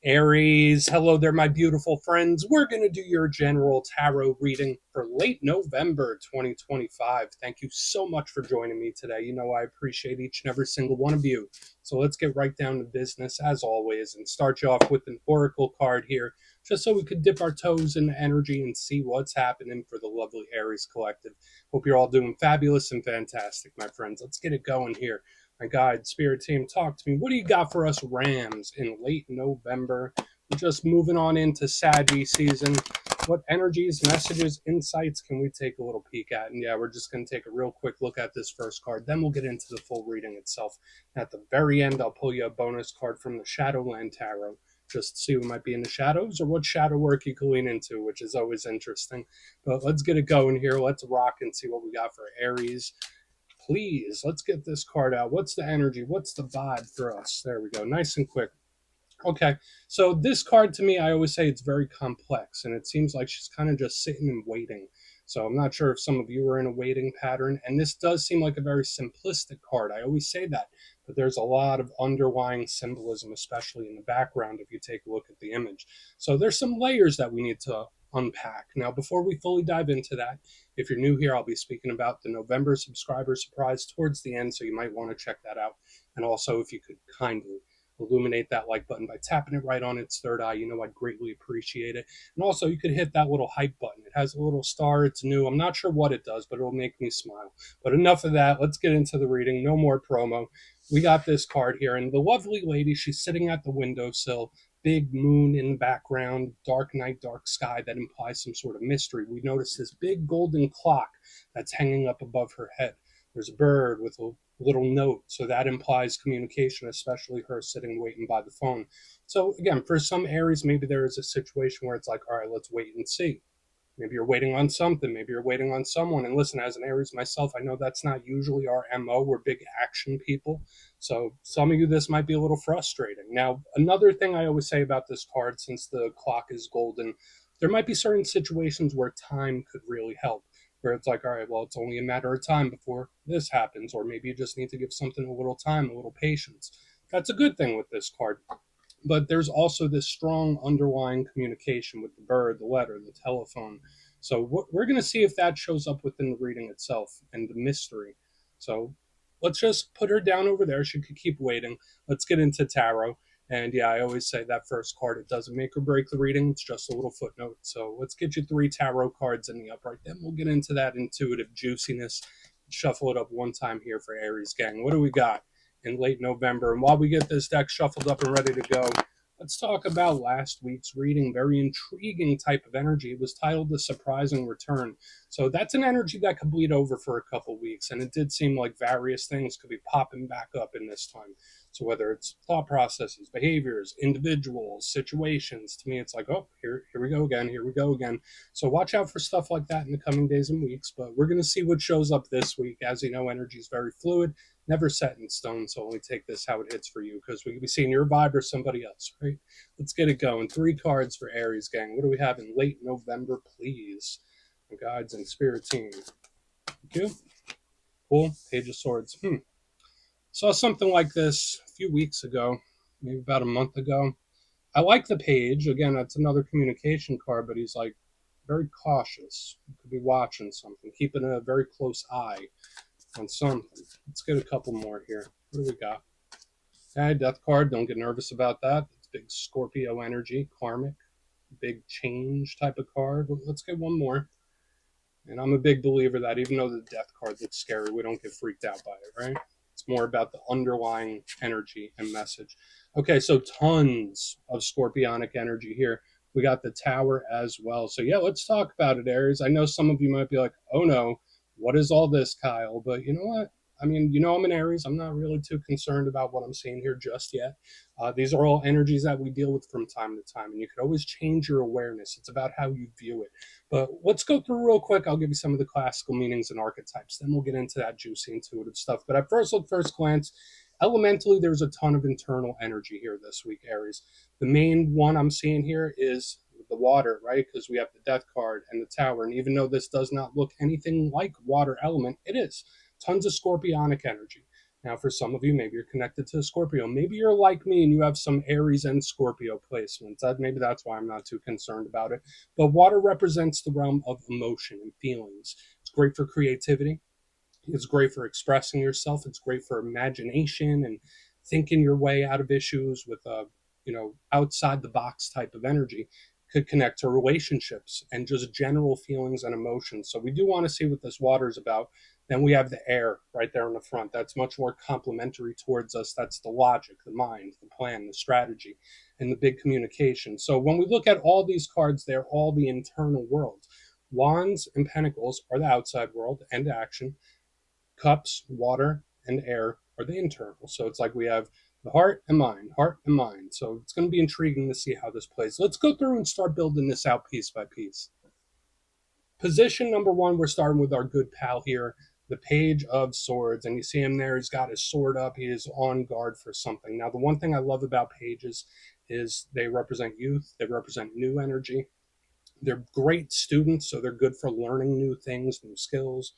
Aries, hello there, my beautiful friends. We're going to do your general tarot reading for late November 2025. Thank you so much for joining me today. You know, I appreciate each and every single one of you. So let's get right down to business, as always, and start you off with an oracle card here, just so we could dip our toes in the energy and see what's happening for the lovely Aries collective. Hope you're all doing fabulous and fantastic, my friends. Let's get it going here. My guide, spirit team, talk to me. What do you got for us Rams in late November? We're just moving on into Saggy season. What energies, messages, insights can we take a little peek at? And yeah, we're just going to take a real quick look at this first card. Then we'll get into the full reading itself. At the very end, I'll pull you a bonus card from the Shadowland Tarot, just to see who might be in the shadows or what shadow work you can lean into, which is always interesting. But let's get it going here. Let's rock and see what we got for Aries. Please, let's get this card out. What's the energy? What's the vibe for us? There we go. Nice and quick. Okay, so this card to me, I always say it's very complex, and it seems like she's kind of just sitting and waiting. So I'm not sure if some of you are in a waiting pattern, and this does seem like a very simplistic card. I always say that, but there's a lot of underlying symbolism, especially in the background, if you take a look at the image. So there's some layers that we need to unpack. Now, before we fully dive into that, if you're new here, I'll be speaking about the November subscriber surprise towards the end, so you might want to check that out. And also, if you could kindly illuminate that like button by tapping it right on its third eye, you know I'd greatly appreciate it. And also, you could hit that little hype button. It has a little star. It's new. I'm not sure what it does, but it'll make me smile. But enough of that. Let's get into the reading. No more promo. We got this card here, and the lovely lady, she's sitting at the windowsill. Big moon in the background, dark night, dark sky. That implies some sort of mystery. We notice this big golden clock that's hanging up above her head. There's a bird with a little note, so that implies communication, especially her sitting waiting by the phone. So again, for some Aries, maybe there is a situation where it's like, all right, let's wait and see. Maybe you're waiting on something. Maybe you're waiting on someone. And listen, as an Aries myself, I know that's not usually our MO. We're big action people. So some of you, this might be a little frustrating. Now, another thing I always say about this card, since the clock is golden, there might be certain situations where time could really help, where it's like, all right, well, it's only a matter of time before this happens. Or maybe you just need to give something a little time, a little patience. That's a good thing with this card. But there's also this strong underlying communication with the bird, the letter, the telephone. So we're going to see if that shows up within the reading itself and the mystery. So let's just put her down over there. She could keep waiting. Let's get into tarot. And yeah, I always say that first card, it doesn't make or break the reading. It's just a little footnote. So let's get you 3 tarot cards in the upright. Then we'll get into that intuitive juiciness. Shuffle it up one time here for Aries gang. What do we got in late November? And while we get this deck shuffled up and ready to go, let's talk about last week's reading. Very intriguing type of energy. It was titled The Surprising Return. So that's an energy that could bleed over for a couple weeks. And it did seem like various things could be popping back up in this time. So whether it's thought processes, behaviors, individuals, situations, to me it's like, oh, here we go again, here we go again. So watch out for stuff like that in the coming days and weeks. But we're going to see what shows up this week. As you know, energy is very fluid, never set in stone. So only take this how it hits for you, because we could be seeing your vibe or somebody else, right? Let's get it going. 3 cards for Aries gang. What do we have in late November, please? My guides and spirit team. Thank you. Cool. Page of Swords. Saw something like this a few weeks ago, maybe about a month ago. I like the page. Again, that's another communication card, but he's like very cautious. He could be watching something, keeping a very close eye on something. Let's get a couple more here. What do we got? Okay, death card. Don't get nervous about that. It's big Scorpio energy, karmic, big change type of card. Let's get one more. And I'm a big believer that even though the death card looks scary, we don't get freaked out by it, right? It's more about the underlying energy and message. Okay, so tons of scorpionic energy here. We got the tower as well. So yeah, let's talk about it, Aries. I know some of you might be like, oh no, what is all this, Kyle? But you know what? I mean, you know I'm an Aries. I'm not really too concerned about what I'm seeing here just yet. These are all energies that we deal with from time to time, and you can always change your awareness. It's about how you view it. But let's go through real quick. I'll give you some of the classical meanings and archetypes. Then we'll get into that juicy intuitive stuff. But at first glance, elementally, there's a ton of internal energy here this week, Aries. The main one I'm seeing here is the water, right? Because we have the death card and the tower. And even though this does not look anything like water element, it is. Tons of scorpionic energy. Now, for some of you, maybe you're connected to Scorpio. Maybe you're like me and you have some Aries and Scorpio placements. Maybe that's why I'm not too concerned about it. But water represents the realm of emotion and feelings. It's great for creativity. It's great for expressing yourself. It's great for imagination and thinking your way out of issues with a, outside the box type of energy. Could connect to relationships and just general feelings and emotions. So we do want to see what this water is about. Then we have the air right there in the front. That's much more complementary towards us. That's the logic, the mind, the plan, the strategy, and the big communication. So when we look at all these cards, they're all the internal world. Wands and pentacles are the outside world and action. Cups, water, and air are the internal. So it's like we have the heart and mind, heart and mind. So it's going to be intriguing to see how this plays. Let's go through and start building this out piece by piece. Position number one, we're starting with our good pal here, the Page of Swords. And you see him there, he's got his sword up, he is on guard for something. Now, the one thing I love about pages is they represent youth, they represent new energy. They're great students, so they're good for learning new things, new skills,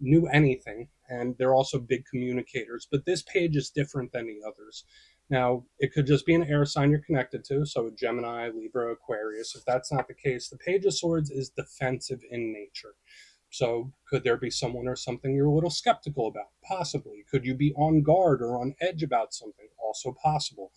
new anything, and they're also big communicators. But this page is different than the others. Now, it could just be an air sign you're connected to, so Gemini, Libra, Aquarius. If that's not the case, the Page of Swords is defensive in nature. So, could there be someone or something you're a little skeptical about? Possibly. Could you be on guard or on edge about something? Also possible.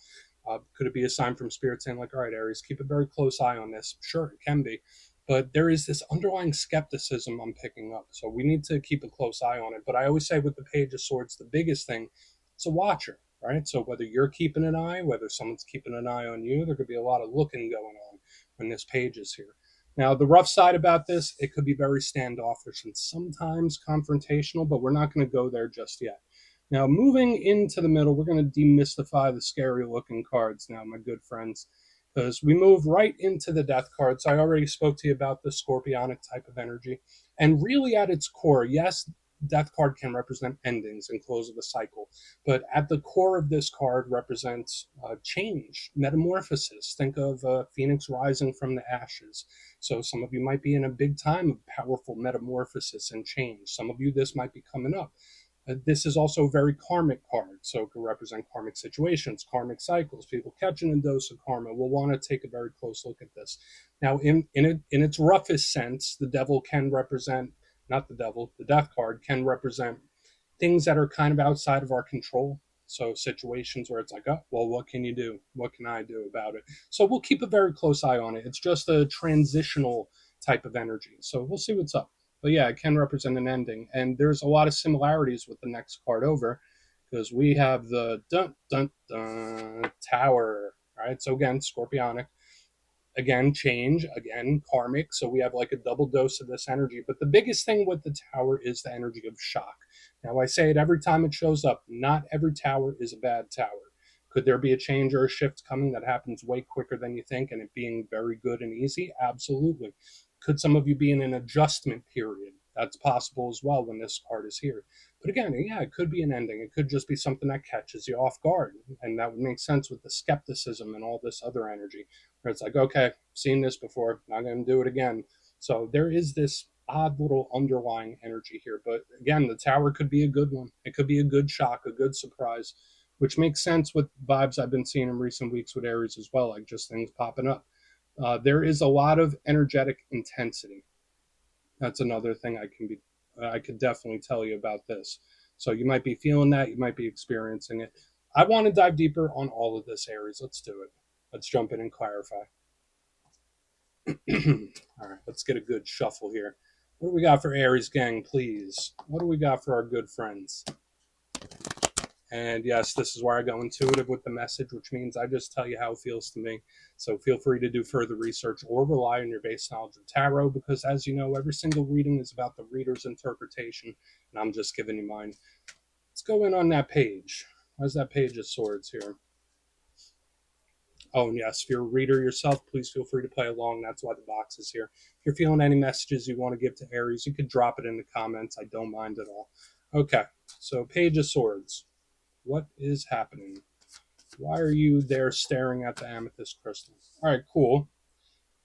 Could it be a sign from Spirit saying, like, all right, Aries, keep a very close eye on this? Sure, it can be. But there is this underlying skepticism I'm picking up. So we need to keep a close eye on it. But I always say with the Page of Swords, the biggest thing, it's a watcher, right? So whether you're keeping an eye, whether someone's keeping an eye on you, there could be a lot of looking going on when this page is here. Now, the rough side about this, it could be very standoffish and sometimes confrontational, but we're not going to go there just yet. Now, moving into the middle, we're going to demystify the scary looking cards now, my good friends, because we move right into the death cards. I already spoke to you about the scorpionic type of energy. And really at its core, yes, death card can represent endings and close of a cycle. But at the core of this card represents change, metamorphosis. Think of Phoenix rising from the ashes. So some of you might be in a big time of powerful metamorphosis and change. Some of you, this might be coming up. This is also a very karmic card, so it can represent karmic situations, karmic cycles, people catching a dose of karma. We'll want to take a very close look at this. Now, in its roughest sense, the devil can represent, not the devil, the death card can represent things that are kind of outside of our control. So situations where it's like, oh, well, what can you do? What can I do about it? So we'll keep a very close eye on it. It's just a transitional type of energy. So we'll see what's up. But yeah, it can represent an ending. And there's a lot of similarities with the next card over because we have the dun dun dun tower. All right. So again, scorpionic. Again, change, again, karmic. So we have like a double dose of this energy. But the biggest thing with the tower is the energy of shock. Now, I say it every time it shows up. Not every tower is a bad tower. Could there be a change or a shift coming that happens way quicker than you think and it being very good and easy? Absolutely. Could some of you be in an adjustment period? That's possible as well when this card is here. But again, yeah, it could be an ending. It could just be something that catches you off guard. And that would make sense with the skepticism and all this other energy where it's like, okay, seen this before, not going to do it again. So there is this odd little underlying energy here. But again, the tower could be a good one. It could be a good shock, a good surprise, which makes sense with vibes I've been seeing in recent weeks with Aries as well, like just things popping up. There is a lot of energetic intensity. That's another thing I could definitely tell you about this. So you might be feeling that, you might be experiencing it. I want to dive deeper on all of this, Aries. Let's do it. Let's jump in and clarify. All right, let's get a good shuffle here. What do we got for Aries gang, please? What do we got for our good friends? And yes, this is where I go intuitive with the message, which means I just tell you how it feels to me. So feel free to do further research or rely on your base knowledge of tarot, because as you know, every single reading is about the reader's interpretation, and I'm just giving you mine. Let's go in on that page. Where's that Page of Swords here? Oh, and yes, if you're a reader yourself, please feel free to play along. That's why the box is here. If you're feeling any messages you want to give to Aries, you could drop it in the comments. I don't mind at all. Okay, so Page of Swords. What is happening? Why are you there staring at the amethyst crystal? All right, cool.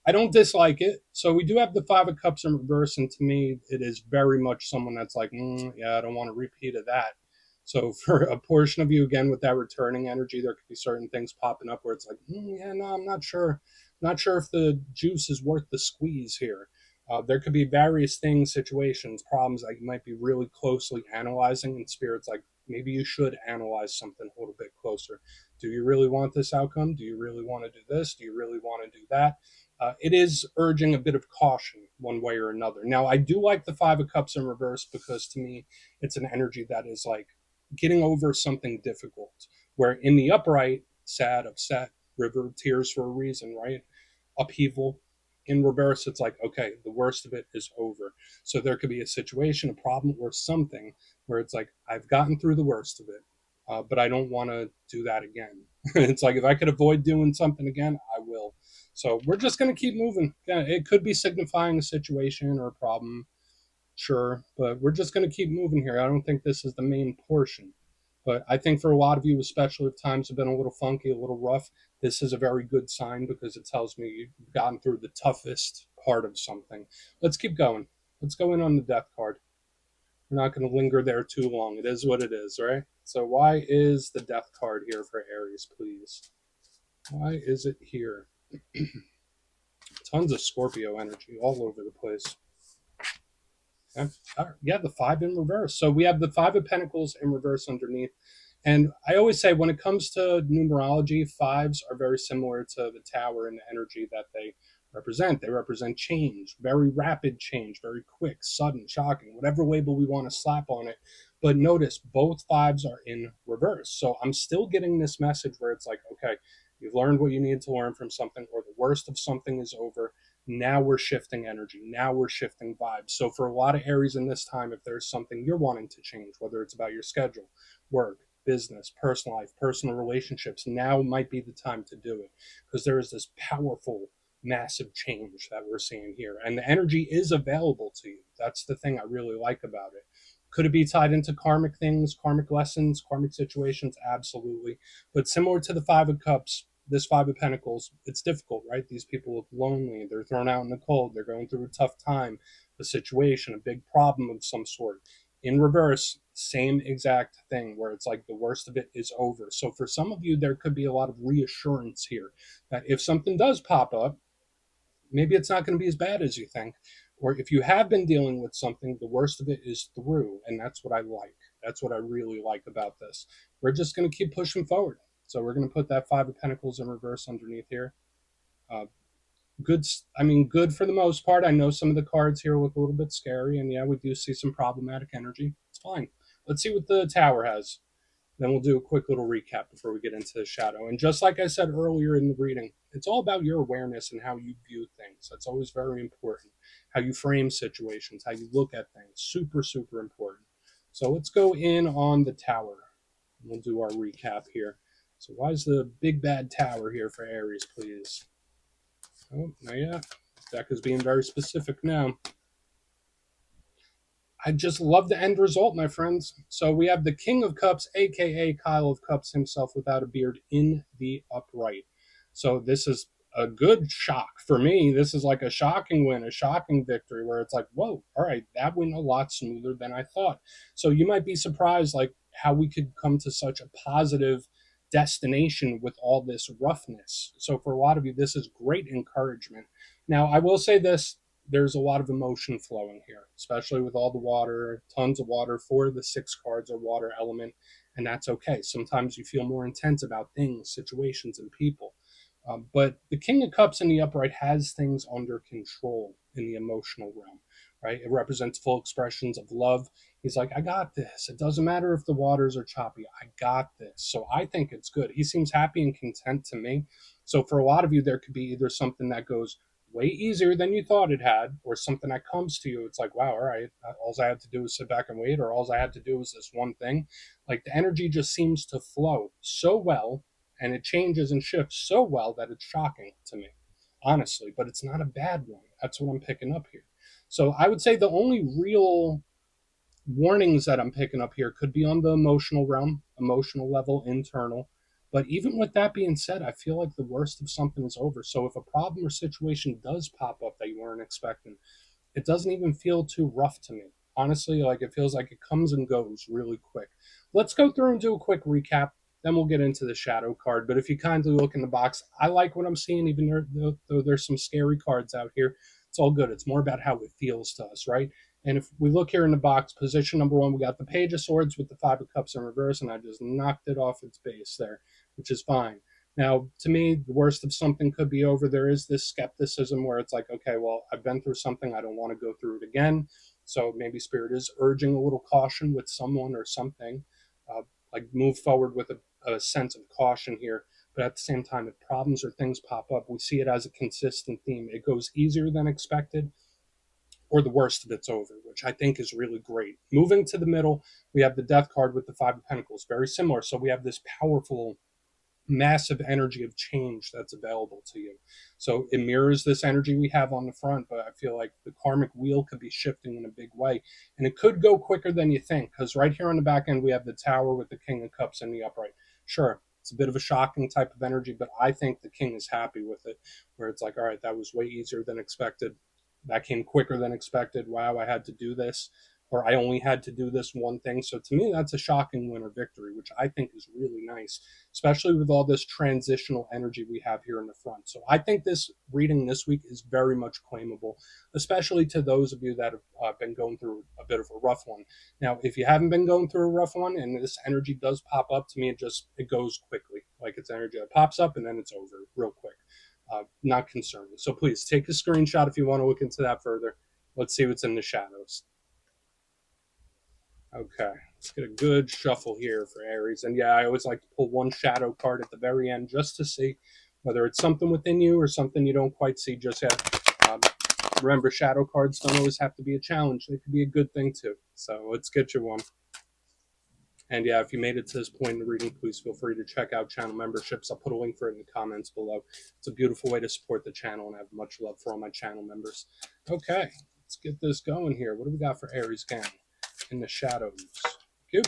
I don't dislike it. So we do have the Five of Cups in reverse, and to me, it is very much someone that's like, yeah, I don't want a repeat of that. So for a portion of you, again, with that returning energy, there could be certain things popping up where it's like, yeah, no, I'm not sure. Not sure if the juice is worth the squeeze here. There could be various things, situations, problems that you might be really closely analyzing, and spirit's like, maybe you should analyze something a little bit closer. Do you really want this outcome? Do you really want to do this? Do you really want to do that? It is urging a bit of caution one way or another. Now, I do like the Five of Cups in reverse because to me, it's an energy that is like getting over something difficult. Where in the upright, sad, upset, river of tears for a reason, right? Upheaval. In reverse, it's like, okay, the worst of it is over. So there could be a situation, a problem, or something where it's like, I've gotten through the worst of it, but I don't want to do that again. It's like, if I could avoid doing something again, I will. So we're just going to keep moving. Yeah, it could be signifying a situation or a problem, sure, but we're just going to keep moving here. I don't think this is the main portion. But I think for a lot of you, especially if times have been a little funky, a little rough, this is a very good sign because it tells me you've gotten through the toughest part of something. Let's keep going. Let's go in on the death card. We're not going to linger there too long. It is what it is, right? So why is the death card here for Aries, please? Why is it here? Tons of Scorpio energy all over the place. Yeah, the five in reverse. So we have the Five of Pentacles in reverse underneath. And I always say when it comes to numerology, fives are very similar to the tower and the energy that they represent. They represent change, very rapid change, very quick, sudden, shocking, whatever label we want to slap on it. But notice both fives are in reverse. So I'm still getting this message where it's like, okay, you've learned what you need to learn from something, or the worst of something is over. Now we're shifting energy. Now we're shifting vibes. So for a lot of Aries in this time, if there's something you're wanting to change, whether it's about your schedule, work, business, personal life, personal relationships, now might be the time to do it because there is this powerful, massive change that we're seeing here. And the energy is available to you. That's the thing I really like about it. Could it be tied into karmic things, karmic lessons, karmic situations? Absolutely. But similar to the Five of Cups, this Five of Pentacles, it's difficult, right? These people look lonely. They're thrown out in the cold. They're going through a tough time, a situation, a big problem of some sort. In reverse, same exact thing where it's like the worst of it is over. So for some of you, there could be a lot of reassurance here that if something does pop up, maybe it's not going to be as bad as you think. Or if you have been dealing with something, the worst of it is through. And that's what I like. That's what I really like about this. We're just going to keep pushing forward. So we're going to put that Five of Pentacles in reverse underneath here. Uh, good. I mean, good for the most part. I know some of the cards here look a little bit scary. And yeah, we do see some problematic energy. It's fine. Let's see what the Tower has. Then we'll do a quick little recap before we get into the shadow. And just like I said earlier in the reading, it's all about your awareness and how you view things. That's always very important. How you frame situations, how you look at things. Super, super important. So let's go in on the Tower. We'll do our recap here. So why is the big bad Tower here for Aries, please? Oh, not yet. Deck is being very specific now. I just love the end result, my friends. So we have the King of Cups, aka Kyle of Cups himself without a beard, in the upright. So this is a good shock for me. This is like a shocking win, a shocking victory where it's like, whoa, all right, that went a lot smoother than I thought. So you might be surprised like how we could come to such a positive destination with all this roughness. So for a lot of you, this is great encouragement. Now, I will say this, there's a lot of emotion flowing here, especially with all the water, tons of water. Four of the six cards are water element, and that's okay. Sometimes you feel more intense about things, situations, and people. But the King of Cups in the upright has things under control in the emotional realm, right? It represents full expressions of love. He's like, I got this. It doesn't matter if the waters are choppy. I got this. So I think it's good. He seems happy and content to me. So for a lot of you, there could be either something that goes way easier than you thought it had, or something that comes to you. It's like, wow, all right, all I had to do was sit back and wait, or all I had to do was this one thing. Like the energy just seems to flow so well, and it changes and shifts so well that it's shocking to me, honestly. But it's not a bad one. That's what I'm picking up here. So I would say the only real warnings that I'm picking up here could be on the emotional realm, emotional level, internal. But even with that being said, I feel like the worst of something is over. So if a problem or situation does pop up that you weren't expecting, it doesn't even feel too rough to me. Honestly, like it feels like it comes and goes really quick. Let's go through and do a quick recap. Then we'll get into the shadow card. But if you kindly look in the box, I like what I'm seeing, even though there's some scary cards out here. It's all good. It's more about how it feels to us, right? And if we look here in the box, position number one, we got the Page of Swords with the Five of Cups in reverse, and I just knocked it off its base there, which is fine. Now, to me, the worst of something could be over. There is this skepticism where it's like, okay, well, I've been through something. I don't want to go through it again. So maybe Spirit is urging a little caution with someone or something. Uh, like move forward with a sense of caution here. But at the same time, if problems or things pop up, we see it as a consistent theme. It goes easier than expected, or the worst of it's over, which I think is really great. Moving to the middle, we have the Death card with the Five of Pentacles, very similar. So we have this powerful massive energy of change that's available to you. So it mirrors this energy we have on the front, but I feel like the karmic wheel could be shifting in a big way. And it could go quicker than you think, because right here on the back end, we have the Tower with the King of Cups in the upright. Sure, it's a bit of a shocking type of energy, but I think the king is happy with it, where it's like, all right, that was way easier than expected. That came quicker than expected. Wow, I had to do this, or I only had to do this one thing. So to me, that's a shocking win or victory, which I think is really nice, especially with all this transitional energy we have here in the front. So I think this reading this week is very much claimable, especially to those of you that have been going through a bit of a rough one. Now, if you haven't been going through a rough one and this energy does pop up, to me, it goes quickly. Like it's energy that pops up and then it's over real quick. Not concerning. So please take a screenshot if you want to look into that further. Let's see what's in the shadows. Okay, let's get a good shuffle here for Aries. And yeah, I always like to pull one shadow card at the very end just to see whether it's something within you or something you don't quite see just yet. Um, Remember, shadow cards don't always have to be a challenge. They could be a good thing too. So let's get you one. And yeah, if you made it to this point in the reading, please feel free to check out channel memberships. I'll put a link for it in the comments below. It's a beautiful way to support the channel, and I have much love for all my channel members. Okay, let's get this going here. What do we got for Aries gang in the shadows? Thank you.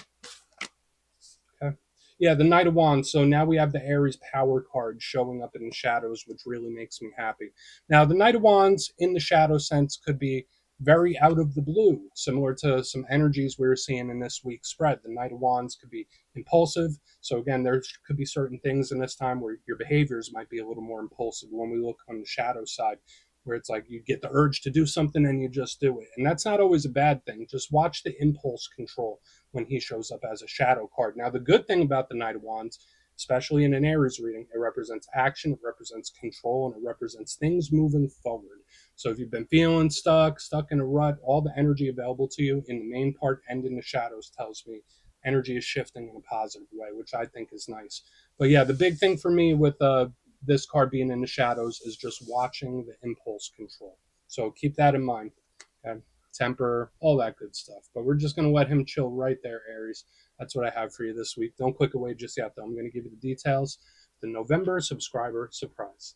Okay. Yeah, the Knight of Wands. So now we have the Aries power card showing up in the shadows, which really makes me happy. Now, the Knight of Wands in the shadow sense could be very out of the blue, similar to some energies we were seeing in this week's spread. The Knight of Wands could be impulsive. So again, there could be certain things in this time where your behaviors might be a little more impulsive when we look on the shadow side, where it's like you get the urge to do something and you just do it. And that's not always a bad thing. Just watch the impulse control when he shows up as a shadow card. Now, the good thing about the Knight of Wands, especially in an Aries reading, it represents action, it represents control, and it represents things moving forward. So if you've been feeling stuck in a rut, all the energy available to you in the main part and in the shadows tells me energy is shifting in a positive way, which I think is nice. But yeah, the big thing for me with this card being in the shadows is just watching the impulse control. So keep that in mind. Okay? Temper, all that good stuff. But we're just going to let him chill right there, Aries. That's what I have for you this week. Don't click away just yet, though. I'm going to give you the details. The November subscriber surprise.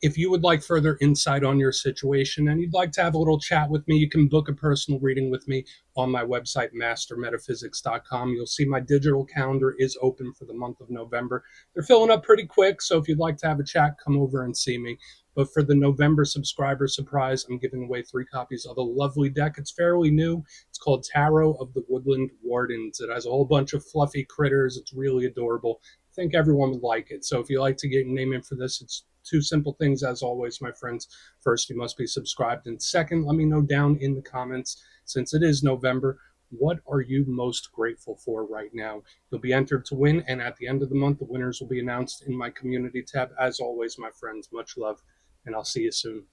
If you would like further insight on your situation and you'd like to have a little chat with me, you can book a personal reading with me on my website, mastermetaphysics.com. You'll see my digital calendar is open for the month of November. They're filling up pretty quick, so if you'd like to have a chat, come over and see me. But for the November subscriber surprise, I'm giving away 3 copies of a lovely deck. It's fairly new. It's called Tarot of the Woodland Wardens. It has a whole bunch of fluffy critters. It's really adorable. I think everyone would like it. So if you like to get your name in for this, it's 2 simple things as always, my friends. First, you must be subscribed. And second, let me know down in the comments, since it is November, what are you most grateful for right now? You'll be entered to win, and at the end of the month, the winners will be announced in my community tab. As always, my friends, much love, and I'll see you soon.